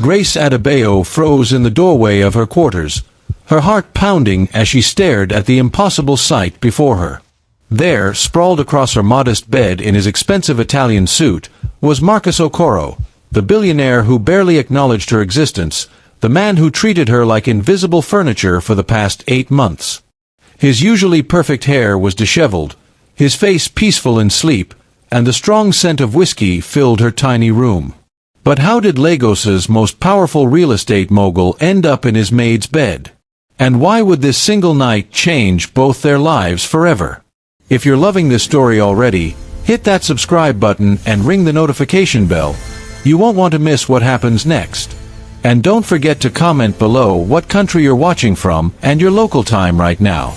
Grace Adebayo froze in the doorway of her quarters, her heart pounding as she stared at the impossible sight before her. There, sprawled across her modest bed in his expensive Italian suit, was Marcus Okoro, the billionaire who barely acknowledged her existence, the man who treated her like invisible furniture for the past 8 months. His usually perfect hair was disheveled, his face peaceful in sleep, and the strong scent of whiskey filled her tiny room. But how did Lagos's most powerful real estate mogul end up in his maid's bed? And why would this single night change both their lives forever? If you're loving this story already, hit that subscribe button and ring the notification bell. You won't want to miss what happens next. And don't forget to comment below what country you're watching from and your local time right now.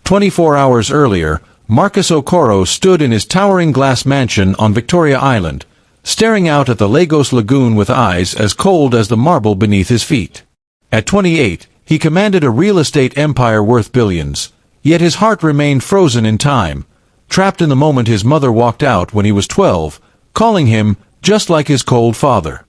24 hours earlier, Marcus Okoro stood in his towering glass mansion on Victoria Island, staring out at the Lagos Lagoon with eyes as cold as the marble beneath his feet. At 28, he commanded a real estate empire worth billions, yet his heart remained frozen in time, trapped in the moment his mother walked out when he was 12, calling him just like his cold father.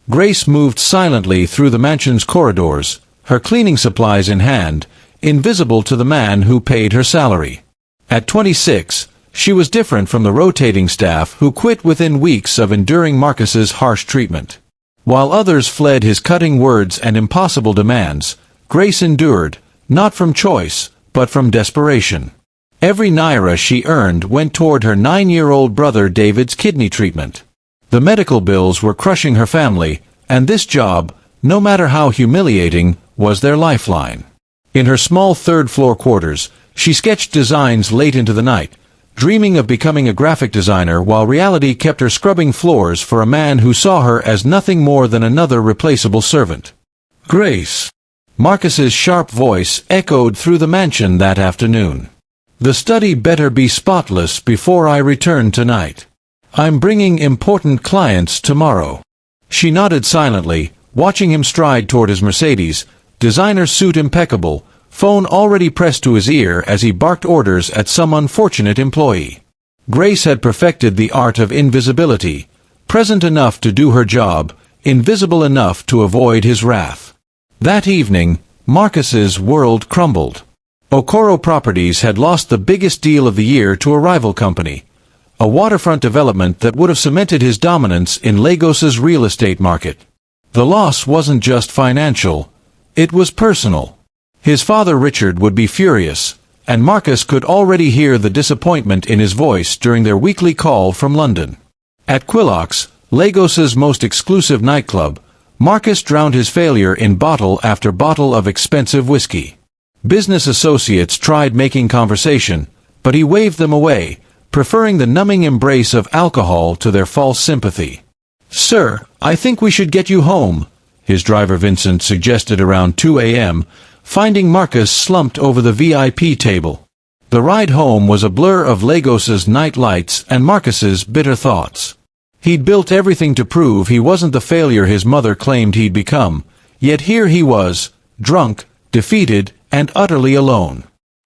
Grace moved silently through the mansion's corridors, her cleaning supplies in hand, invisible to the man who paid her salary. At 26, she was different from the rotating staff who quit within weeks of enduring Marcus's harsh treatment. While others fled his cutting words and impossible demands, Grace endured, not from choice, but from desperation. Every naira she earned went toward her 9-year-old brother David's kidney treatment. The medical bills were crushing her family, and this job, no matter how humiliating, was their lifeline. In her small third-floor quarters, she sketched designs late into the night, dreaming of becoming a graphic designer while reality kept her scrubbing floors for a man who saw her as nothing more than another replaceable servant. Grace. Marcus's sharp voice echoed through the mansion that afternoon. The study better be spotless before I return tonight. I'm bringing important clients tomorrow. She nodded silently, watching him stride toward his Mercedes, designer suit impeccable, phone already pressed to his ear as he barked orders at some unfortunate employee. Grace had perfected the art of invisibility, present enough to do her job, invisible enough to avoid his wrath. That evening, Marcus's world crumbled. Okoro Properties had lost the biggest deal of the year to a rival company, a waterfront development that would have cemented his dominance in Lagos's real estate market. The loss wasn't just financial, it was personal. His father Richard would be furious, and Marcus could already hear the disappointment in his voice during their weekly call from London. At Quillock's, Lagos's most exclusive nightclub, Marcus drowned his failure in bottle after bottle of expensive whiskey. Business associates tried making conversation, but he waved them away, preferring the numbing embrace of alcohol to their false sympathy. "Sir, I think we should get you home," his driver Vincent suggested around 2 a.m., finding Marcus slumped over the VIP table. The ride home was a blur of Lagos's night lights and Marcus's bitter thoughts. He'd built everything to prove he wasn't the failure his mother claimed he'd become, yet here he was, drunk, defeated, and utterly alone.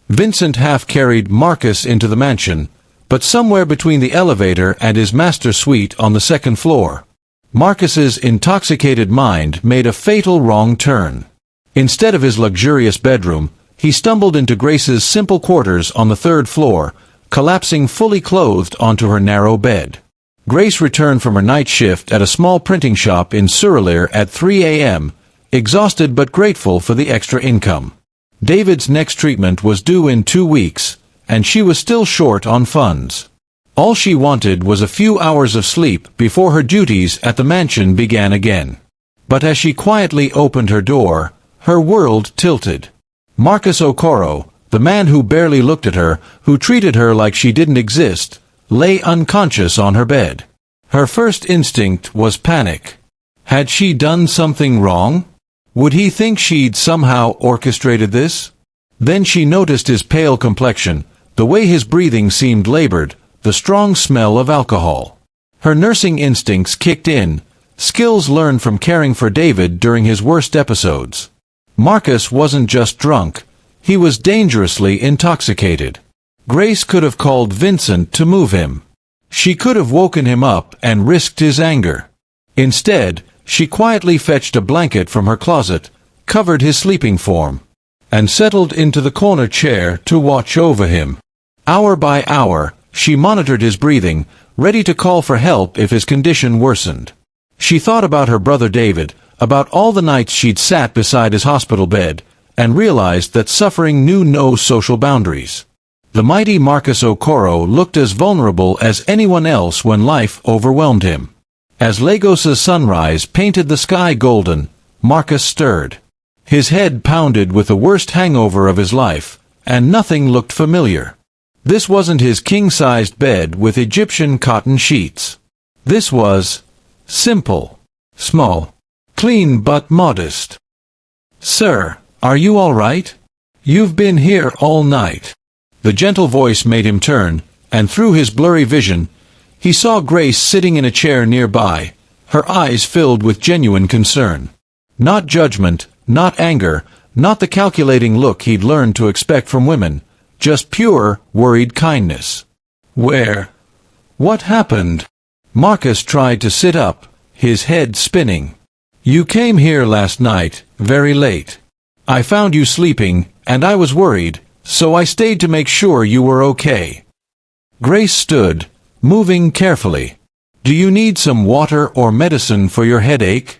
Vincent half-carried Marcus into the mansion, but somewhere between the elevator and his master suite on the second floor, Marcus's intoxicated mind made a fatal wrong turn. Instead of his luxurious bedroom, he stumbled into Grace's simple quarters on the third floor, collapsing fully clothed onto her narrow bed. Grace returned from her night shift at a small printing shop in Surulere at 3 a.m., exhausted but grateful for the extra income. David's next treatment was due in 2 weeks, and she was still short on funds. All she wanted was a few hours of sleep before her duties at the mansion began again. But as she quietly opened her door, her world tilted. Marcus Okoro, the man who barely looked at her, who treated her like she didn't exist, lay unconscious on her bed. Her first instinct was panic. Had she done something wrong? Would he think she'd somehow orchestrated this? Then she noticed his pale complexion, the way his breathing seemed labored, the strong smell of alcohol. Her nursing instincts kicked in, skills learned from caring for David during his worst episodes. Marcus wasn't just drunk, he was dangerously intoxicated. Grace could have called Vincent to move him. She could have woken him up and risked his anger. Instead, She quietly fetched a blanket from her closet, covered his sleeping form, and settled into the corner chair to watch over him. Hour by hour, she monitored his breathing, ready to call for help if his condition worsened. She thought about her brother David, about all the nights she'd sat beside his hospital bed, and realized that suffering knew no social boundaries. The mighty Marcus Okoro looked as vulnerable as anyone else when life overwhelmed him. As Lagos's sunrise painted the sky golden, Marcus stirred. His head pounded with the worst hangover of his life, and nothing looked familiar. This wasn't his king-sized bed with Egyptian cotton sheets. This was simple, small, clean but modest. "Sir, are you all right? You've been here all night." The gentle voice made him turn, and through his blurry vision, he saw Grace sitting in a chair nearby, her eyes filled with genuine concern. Not judgment, not anger, not the calculating look he'd learned to expect from women, just pure, worried kindness. What happened?" Marcus tried to sit up, his head spinning. "You came here last night, very late. I found you sleeping, and I was worried, so I stayed to make sure you were okay." Grace stood, moving carefully. "Do you need some water or medicine for your headache?"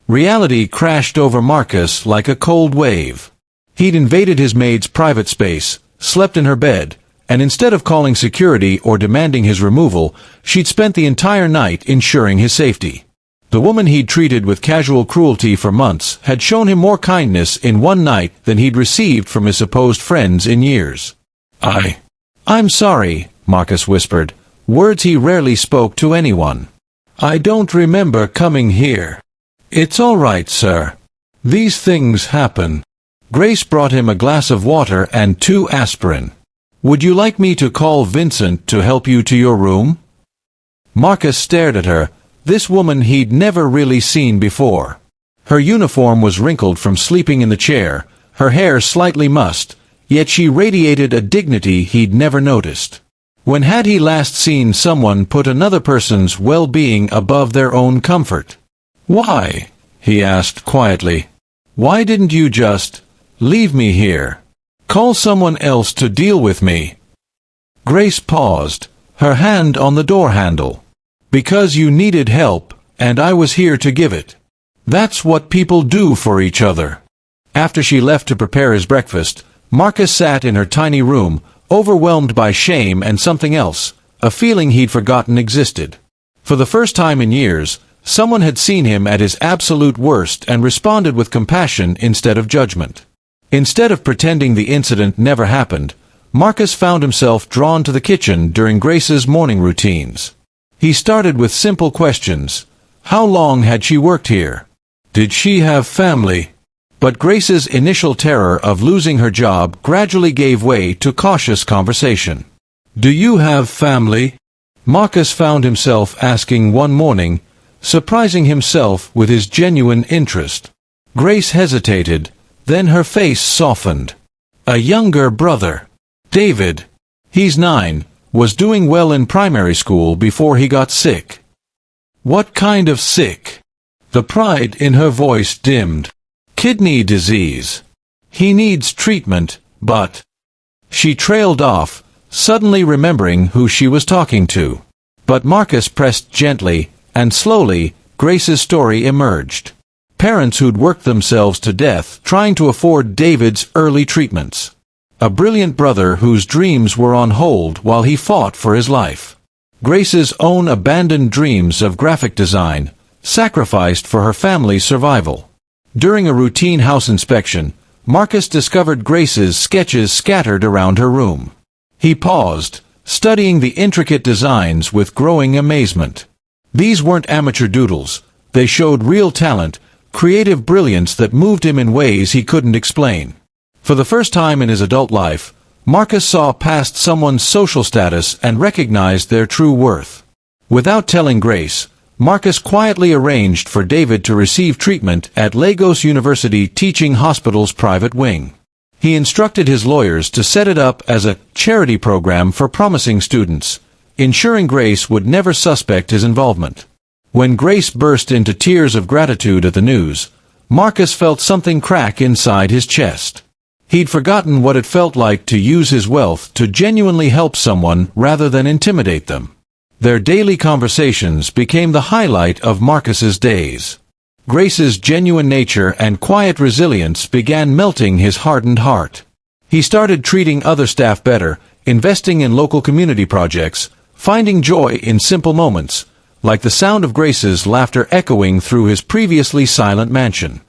Reality crashed over Marcus like a cold wave. He'd invaded his maid's private space, slept in her bed, and instead of calling security or demanding his removal, she'd spent the entire night ensuring his safety. The woman he'd treated with casual cruelty for months had shown him more kindness in one night than he'd received from his supposed friends in years. I'm sorry," Marcus whispered, words he rarely spoke to anyone. "I don't remember coming here." "It's all right, sir. These things happen." Grace brought him a glass of water and 2 aspirin. "Would you like me to call Vincent to help you to your room?" Marcus stared at her, this woman he'd never really seen before. Her uniform was wrinkled from sleeping in the chair, her hair slightly mussed, yet she radiated a dignity he'd never noticed. When had he last seen someone put another person's well-being above their own comfort? "Why?" he asked quietly. "Why didn't you just leave me here? Call someone else to deal with me?" Grace paused, her hand on the door handle. "Because you needed help, and I was here to give it. That's what people do for each other." After she left to prepare his breakfast, Marcus sat in her tiny room, overwhelmed by shame and something else, a feeling he'd forgotten existed. For the first time in years, someone had seen him at his absolute worst and responded with compassion instead of judgment. Instead of pretending the incident never happened, Marcus found himself drawn to the kitchen during Grace's morning routines. He started with simple questions. How long had she worked here? Did she have family? But Grace's initial terror of losing her job gradually gave way to cautious conversation. "Do you have family?" Marcus found himself asking one morning, surprising himself with his genuine interest. Grace hesitated, then her face softened. "A younger brother. David. He's 9, was doing well in primary school before he got sick." "What kind of sick?" The pride in her voice dimmed. "Kidney disease. He needs treatment, but—" She trailed off, suddenly remembering who she was talking to. But Marcus pressed gently, and slowly, Grace's story emerged. Parents who'd worked themselves to death trying to afford David's early treatments. A brilliant brother whose dreams were on hold while he fought for his life. Grace's own abandoned dreams of graphic design, sacrificed for her family's survival. During a routine house inspection, Marcus discovered Grace's sketches scattered around her room. He paused, studying the intricate designs with growing amazement. These weren't amateur doodles, they showed real talent, creative brilliance that moved him in ways he couldn't explain. For the first time in his adult life, Marcus saw past someone's social status and recognized their true worth. Without telling Grace, Marcus quietly arranged for David to receive treatment at Lagos University Teaching Hospital's private wing. He instructed his lawyers to set it up as a charity program for promising students, ensuring Grace would never suspect his involvement. When Grace burst into tears of gratitude at the news, Marcus felt something crack inside his chest. He'd forgotten what it felt like to use his wealth to genuinely help someone rather than intimidate them. Their daily conversations became the highlight of Marcus's days. Grace's genuine nature and quiet resilience began melting his hardened heart. He started treating other staff better, investing in local community projects, finding joy in simple moments, like the sound of Grace's laughter echoing through his previously silent mansion.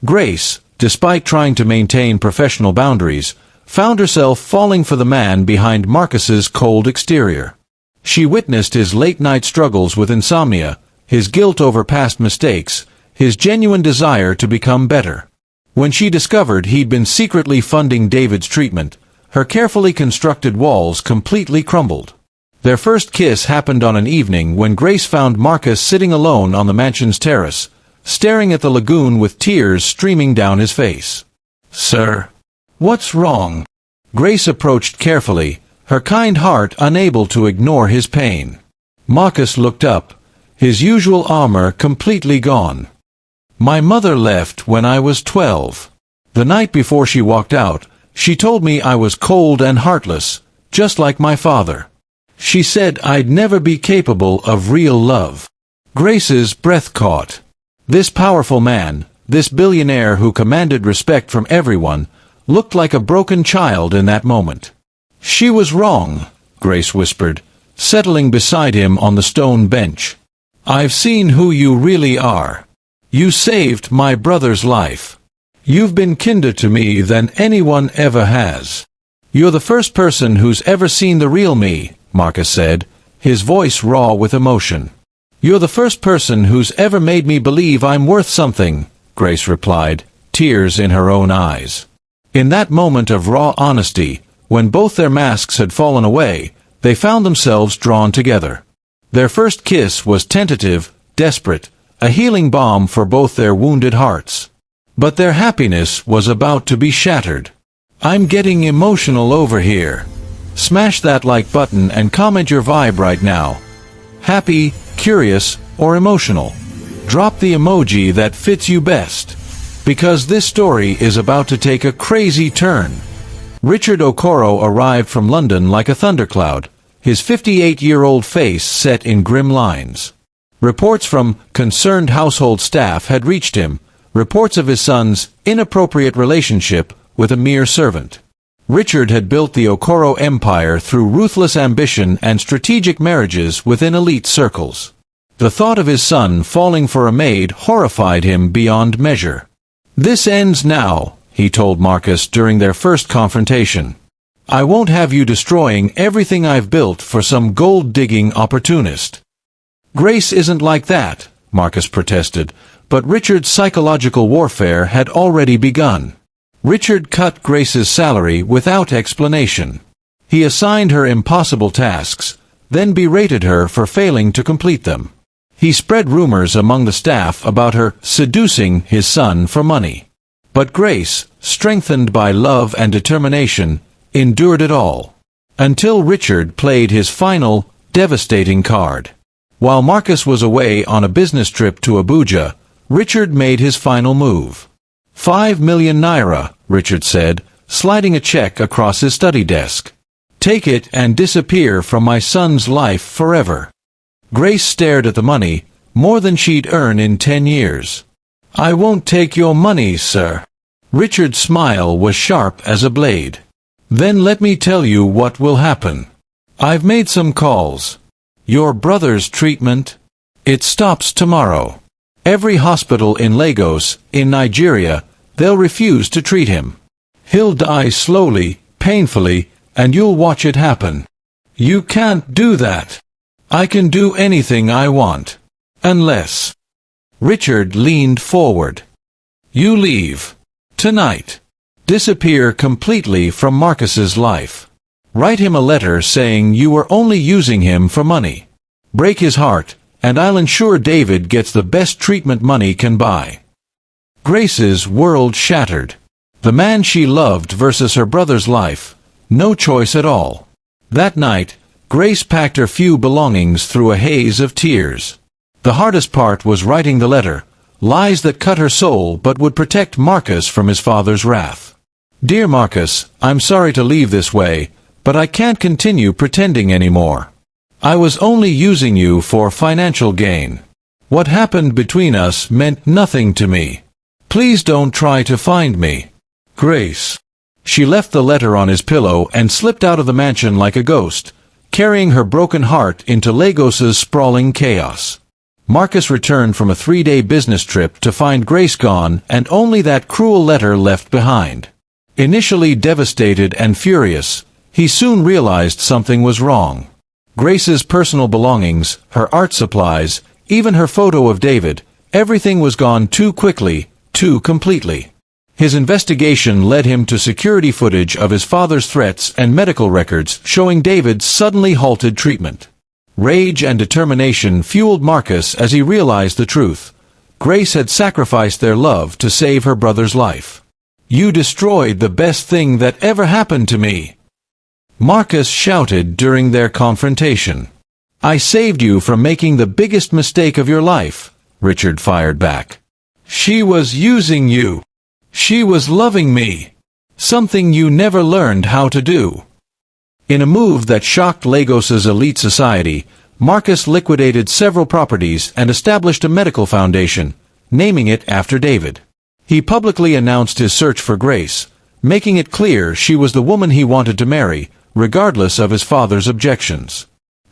Grace, despite trying to maintain professional boundaries, found herself falling for the man behind Marcus's cold exterior. She witnessed his late-night struggles with insomnia, his guilt over past mistakes, his genuine desire to become better. When she discovered he'd been secretly funding David's treatment, her carefully constructed walls completely crumbled. Their first kiss happened on an evening when Grace found Marcus sitting alone on the mansion's terrace, staring at the lagoon with tears streaming down his face. "Sir, what's wrong?" Grace approached carefully, her kind heart unable to ignore his pain. Marcus looked up, his usual armor completely gone. "My mother left when I was 12. The night before she walked out, she told me I was cold and heartless, just like my father. She said I'd never be capable of real love." Grace's breath caught. This powerful man, this billionaire who commanded respect from everyone, looked like a broken child in that moment. "She was wrong," Grace whispered, settling beside him on the stone bench. "I've seen who you really are. You saved my brother's life. You've been kinder to me than anyone ever has." "You're the first person who's ever seen the real me," Marcus said, his voice raw with emotion. "You're the first person who's ever made me believe I'm worth something," Grace replied, tears in her own eyes. In that moment of raw honesty, when both their masks had fallen away, they found themselves drawn together. Their first kiss was tentative, desperate, a healing balm for both their wounded hearts. But their happiness was about to be shattered. "I'm getting emotional over here." Smash that like button and comment your vibe right now. Happy, curious, or emotional? Drop the emoji that fits you best. Because this story is about to take a crazy turn. Richard Okoro arrived from London like a thundercloud, his 58-year-old face set in grim lines. Reports from concerned household staff had reached him, reports of his son's inappropriate relationship with a mere servant. Richard had built the Okoro empire through ruthless ambition and strategic marriages within elite circles. The thought of his son falling for a maid horrified him beyond measure. "This ends now," he told Marcus during their first confrontation. "I won't have you destroying everything I've built for some gold-digging opportunist." "Grace isn't like that," Marcus protested, but Richard's psychological warfare had already begun. Richard cut Grace's salary without explanation. He assigned her impossible tasks, then berated her for failing to complete them. He spread rumors among the staff about her seducing his son for money. But Grace, strengthened by love and determination, endured it all. Until Richard played his final, devastating card. While Marcus was away on a business trip to Abuja, Richard made his final move. "5 million naira, Richard said, sliding a check across his study desk. "Take it and disappear from my son's life forever." Grace stared at the money, more than she'd earn in 10 years. "I won't take your money, sir." Richard's smile was sharp as a blade. "Then let me tell you what will happen. I've made some calls. Your brother's treatment? It stops tomorrow. Every hospital in Lagos, in Nigeria, they'll refuse to treat him. He'll die slowly, painfully, and you'll watch it happen. You can't do that. I can do anything I want. Unless..." Richard leaned forward. "You leave. Tonight. Disappear completely from Marcus's life. Write him a letter saying you were only using him for money. Break his heart, and I'll ensure David gets the best treatment money can buy." Grace's world shattered. The man she loved versus her brother's life, no choice at all. That night, Grace packed her few belongings through a haze of tears. The hardest part was writing the letter, lies that cut her soul but would protect Marcus from his father's wrath. Dear Marcus, I'm sorry to leave this way, but I can't continue pretending anymore. I was only using you for financial gain. What happened between us meant nothing to me. Please don't try to find me. Grace. She left the letter on his pillow and slipped out of the mansion like a ghost, carrying her broken heart into Lagos's sprawling chaos. Marcus returned from a 3-day business trip to find Grace gone and only that cruel letter left behind. Initially devastated and furious, he soon realized something was wrong. Grace's personal belongings, her art supplies, even her photo of David, everything was gone too quickly, too completely. His investigation led him to security footage of his father's threats and medical records showing David's suddenly halted treatment. Rage and determination fueled Marcus as he realized the truth. Grace had sacrificed their love to save her brother's life. You destroyed the best thing that ever happened to me, Marcus shouted during their confrontation. I saved you from making the biggest mistake of your life, Richard fired back. She was using you. She was loving me. Something you never learned how to do. In a move that shocked Lagos's elite society, Marcus liquidated several properties and established a medical foundation, naming it after David. He publicly announced his search for Grace, making it clear she was the woman he wanted to marry, regardless of his father's objections.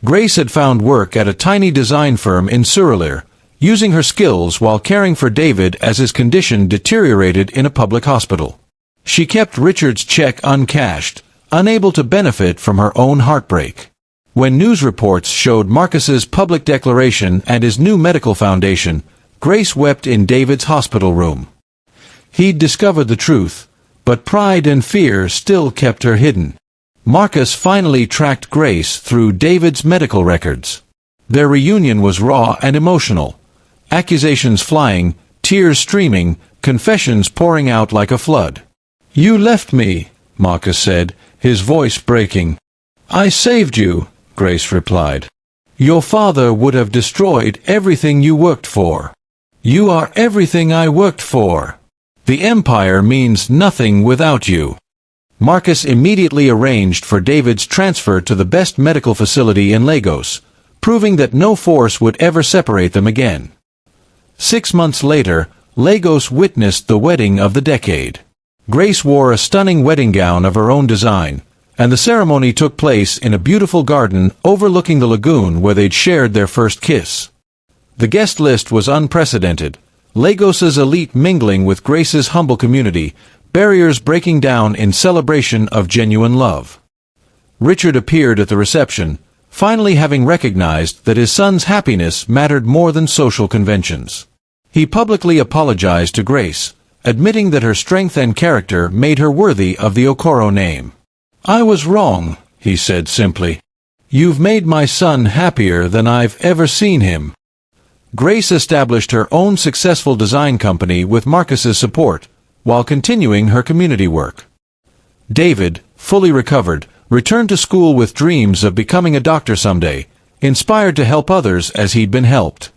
Grace had found work at a tiny design firm in Surulere, using her skills while caring for David as his condition deteriorated in a public hospital. She kept Richard's check uncashed, unable to benefit from her own heartbreak. When news reports showed Marcus's public declaration and his new medical foundation, Grace wept in David's hospital room. He'd discovered the truth, but pride and fear still kept her hidden. Marcus finally tracked Grace through David's medical records. Their reunion was raw and emotional. Accusations flying, tears streaming, confessions pouring out like a flood. You left me, Marcus said, his voice breaking. I saved you, Grace replied. Your father would have destroyed everything you worked for. You are everything I worked for. The empire means nothing without you. Marcus immediately arranged for David's transfer to the best medical facility in Lagos, proving that no force would ever separate them again. 6 months later, Lagos witnessed the wedding of the decade. Grace wore a stunning wedding gown of her own design, and the ceremony took place in a beautiful garden overlooking the lagoon where they'd shared their first kiss. The guest list was unprecedented, Lagos's elite mingling with Grace's humble community, barriers breaking down in celebration of genuine love. Richard appeared at the reception, finally having recognized that his son's happiness mattered more than social conventions. He publicly apologized to Grace, admitting that her strength and character made her worthy of the Okoro name. I was wrong, he said simply. You've made my son happier than I've ever seen him. Grace established her own successful design company with Marcus's support, while continuing her community work. David, fully recovered, returned to school with dreams of becoming a doctor someday, inspired to help others as he'd been helped.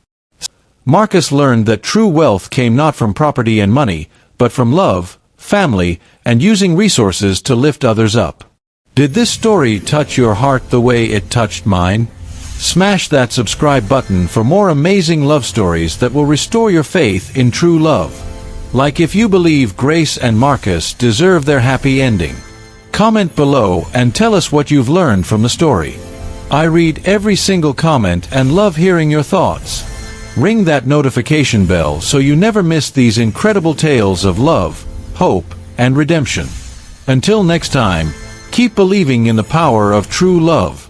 Marcus learned that true wealth came not from property and money, but from love, family, and using resources to lift others up. Did this story touch your heart the way it touched mine? Smash that subscribe button for more amazing love stories that will restore your faith in true love. Like if you believe Grace and Marcus deserve their happy ending. Comment below and tell us what you've learned from the story. I read every single comment and love hearing your thoughts. Ring that notification bell so you never miss these incredible tales of love, hope, and redemption. Until next time, keep believing in the power of true love.